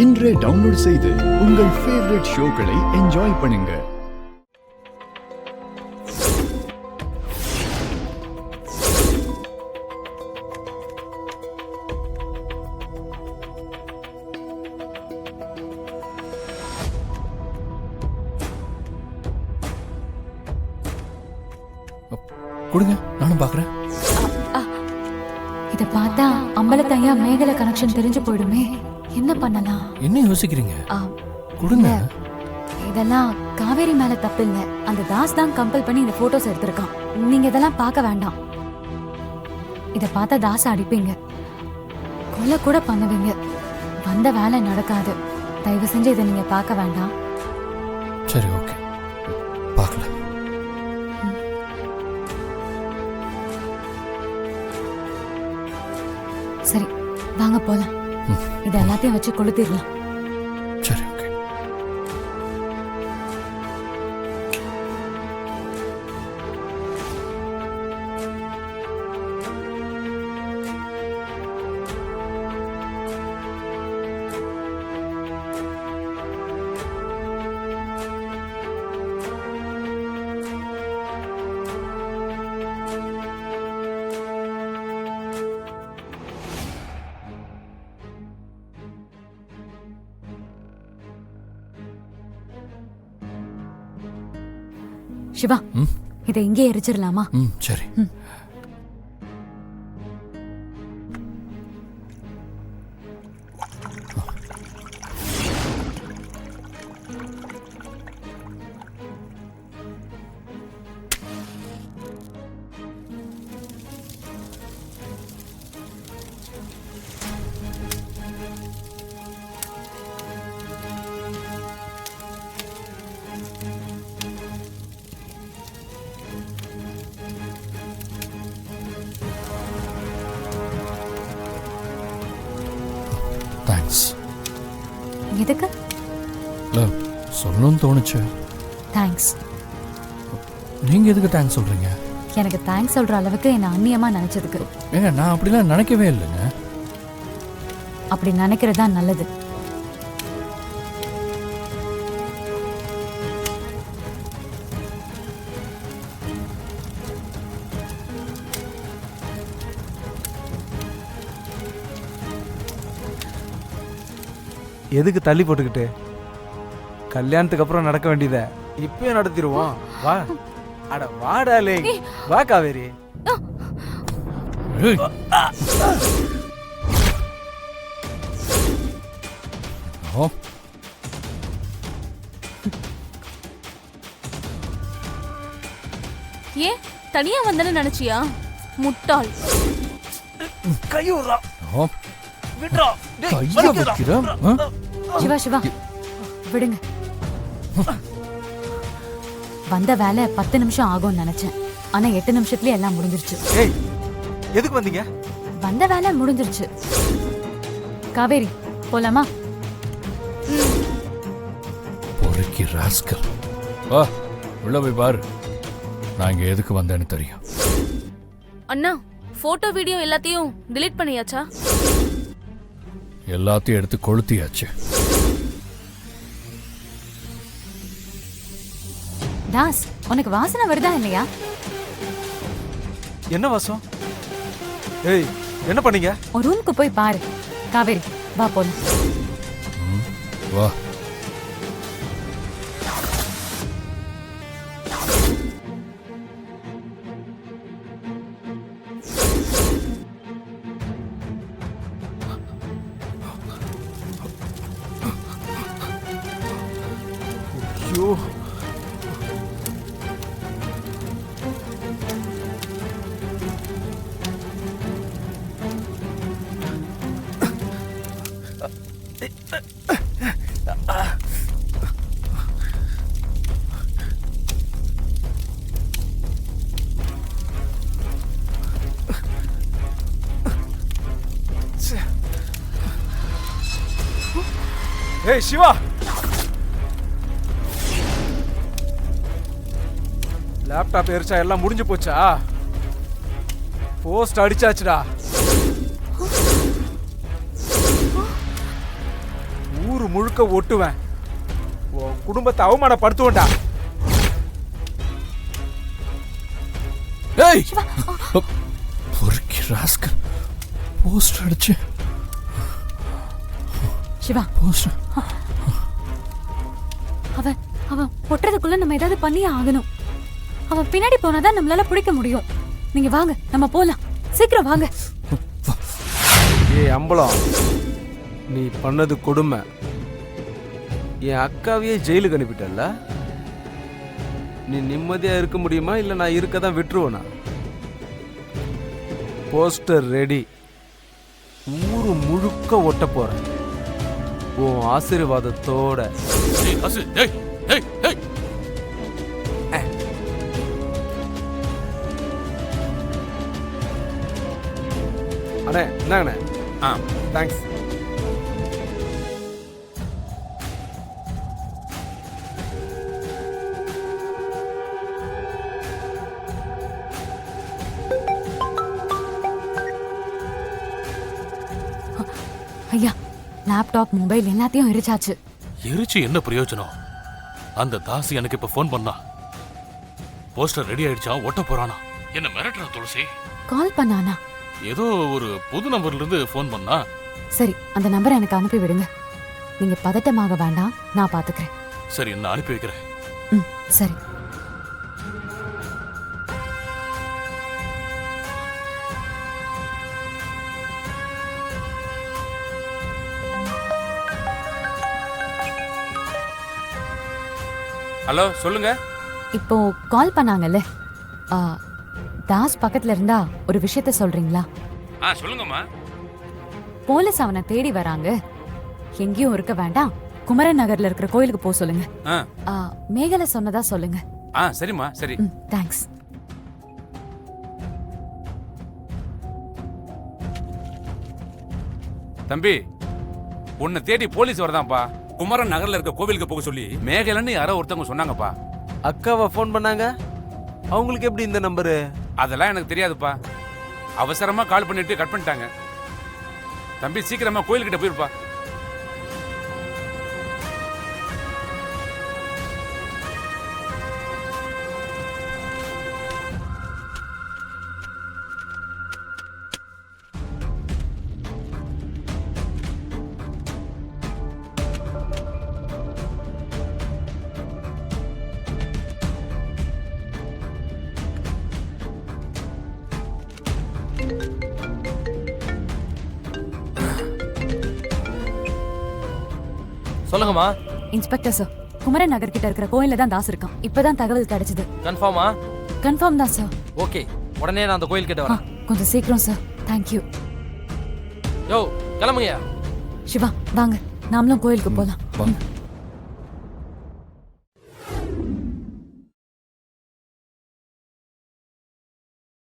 இன்றே டவுன்லோட் செய்து உங்கள் ஃபேவரட் ஷோக்களை என்ஜாய் பண்ணுங்க. கொடுங்க, நானும் பாக்குறேன். இத பார்த்தா அம்பலத்தையா மேகல கனெக்ஷன் தெரிஞ்சு போயிடுமே. என்ன பண்ணலாம்? என்ன யோசிக்கிறீங்க? கொடுங்க. இதெல்லாம் காவேரி மேல தப்பு இல்ல. அந்த தாஸ் தான் கம்பல் பண்ணி இந்த போட்டோஸ் எடுத்திருக்கான். நீங்க இதெல்லாம் பார்க்க வேண்டாம். இத பார்த்தா தாஸ் அடிப்பீங்க, கொலை கூட பண்ணுவீங்க. வந்த வேலை நடக்காது. தயவு செஞ்சு இதை நீங்க பார்க்க வேண்டாம். சரி, ஓகே, பார்க்கல. சரி, வாங்க போலாம். இத எல்லாத்தையும் வச்சு கொளுத்திடலாம். சரி, ஓகே. சிவா, இதை இங்கே எரிச்சிடலாமா? சரி. தேங்க்ஸ். எதுக்கு? இல்ல, சொல்லணும்னு தோணுச்சு. தேங்க்ஸ். நீங்க எதுக்கு தேங்க்ஸ் சொல்றீங்க? எனக்கு தேங்க்ஸ் சொல்ற அளவுக்கு என்ன அந்நியமா நினைச்சதுக்கு. ஏங்க, நான் அப்படிலாம் நினைக்கவே இல்லைங்க. அப்படி நினைக்கிறது தான் நல்லது. எதுக்கு தள்ளி போட்டுக்கிட்டு? கல்யாணத்துக்கு அப்புறம் நடக்க வேண்டியத இப்பயே நடத்திடுவோம். வா, அட வாடாலே, வா காவேரி. ஏன் தனியா வந்தேன்னு நினைச்சியா? முட்டாள். கையூரா விட்றா. கைய வைக்கிறேன். சிவா, சிவா, விடுங்க. வந்த வேலை 10 நிமிஷம் ஆகும்னு நினைச்சேன். ஆனா 8 நிமிஷத்துலயே எல்லாம் முடிஞ்சிருச்சு. ஏய், எதுக்கு வந்தீங்க? வந்த வேலை முடிஞ்சிருச்சு. காவேரி, போலாமா? பொறுக்கி ராஸ்கல். வா, உள்ள போய் பாரு. நான் இங்க எதுக்கு வந்தேன்னு தெரியும். அண்ணா, போட்டோ வீடியோ எல்லாத்தையும் delete பண்ணியாச்சா? எல்லாத்தையும் எடுத்து கொளுத்தியாச்சு. தாஸ், உனக்கு வாசனை வருதா இல்லையா? என்ன வாசம்? ஏய், என்ன பண்ணீங்க? ஒரு ரூமுக்கு போய் பாரு. காவேரி, வா போலாம். வா. ஐயோ, ஏய் சிவா, லேப்டாப் எரிச்சா எல்லாம் முடிஞ்சு போச்சா? போஸ்ட் அடிச்சாச்சுடா. ஊரு முழுக்க ஒட்டுவேன். உன் குடும்பத்தை அவமானப்படுத்துவேன்டா. ஏய் பொறுக்கி ராஸ்கல் போஸ்டர் அடிச்சு சிவா போஸ்டர் அவன் அவன் ஒட்டுறதுக்குள்ள நம்ம ஏதாவது பண்ணியே ஆகணும். அவன் பின்னாடி போனாதான் நம்மளால பிடிக்க முடியும். நீங்க வாங்க, நம்ம போலாம். சீக்கிரம் வாங்க. ஏய் அம்பலம், நீ பண்ணது கொடுமை. என் அக்காவையே ஜெயிலுக்கு அனுப்பிட்டல்ல. நீ நிம்மதியா இருக்க முடியுமா இல்ல நான் இருக்க தான் விட்டுருவேனா? Poster ready. ஊரு முழுக்க ஒட்ட போறேன் உன் ஆசீர்வாதத்தோட. ஏய் அசு ஏய் ஏய் ஏய் அண்ணே என்னங்கண்ணே? தேங்க்ஸ். ஐயா, லேப்டாப் மொபைல் எல்லாத்தையும் எரிச்சாச்சு. எரிச்சு என்ன பிரயோஜனம்? அந்த தாசி எனக்கு இப்ப ஃபோன் பண்ணா. போஸ்டர் ரெடி ஆயிடுச்சா, ஒட்ட போறானா? என்ன மிரட்டுற துளசி? கால் பண்ணானா? ஏதோ ஒரு புது நம்பர்ல இருந்து ஃபோன் பண்ணா. சரி, அந்த நம்பரை எனக்கு அனுப்பி விடுங்க. நீங்க பதட்டமாக வேண்டாம், நான் பாத்துக்கிறேன். சரி, என்ன அனுப்பி வைக்கிறேன். ம், சரி. ஹலோ, சொல்லுங்க. இப்போ கால் பண்ணாங்கல்ல, தாஸ் பக்கத்துல இருந்தா ஒரு விஷயத்த சொல்றீங்களா? சொல்லுங்கம்மா. போலீஸ் அவனை தேடி வராங்க. எங்கேயும் இருக்க வேண்டாம், குமரன் நகர்ல இருக்கிற கோயிலுக்கு போக சொல்லுங்க. மேகலை சொன்னதா சொல்லுங்க. சரிம்மா, சரி. தேங்க்ஸ். தம்பி, உன்னை தேடி போலீஸ் வரதான்ப்பா. குமரன் நகர்ல இருக்க கோவிலுக்கு போக சொல்லி மேகலன்னு யாரோ ஒருத்தவங்க சொன்னாங்கப்பா. அக்காவை ஃபோன் பண்ணாங்க. அவங்களுக்கு எப்படி இந்த நம்பரு? அதெல்லாம் எனக்கு தெரியாதுப்பா. அவசரமா கால் பண்ணிட்டு கட் பண்ணிட்டாங்க. தம்பி, சீக்கிரமா கோயில்கிட்ட போயிருப்பா. சொல்லுங்கம்மா. இன்ஸ்பெக்டர் சார், குமரன் நகர் கிட்ட இருக்கிற கோயில்ல தான் தாஸ் இருக்கான். இப்பதான் தகவல் கிடைச்சது. கன்ஃபார்மா? கன்ஃபார்ம் தான் சார். ஓகே, உடனே நான் அந்த கோயில் கிட்ட வரேன். கொஞ்சம் சீக்கிரம் சார். தேங்க்யூ. யோ, கிளம்புங்கயா. சிவா வாங்க, நாமளும் கோயிலுக்கு போலாம். வாங்க.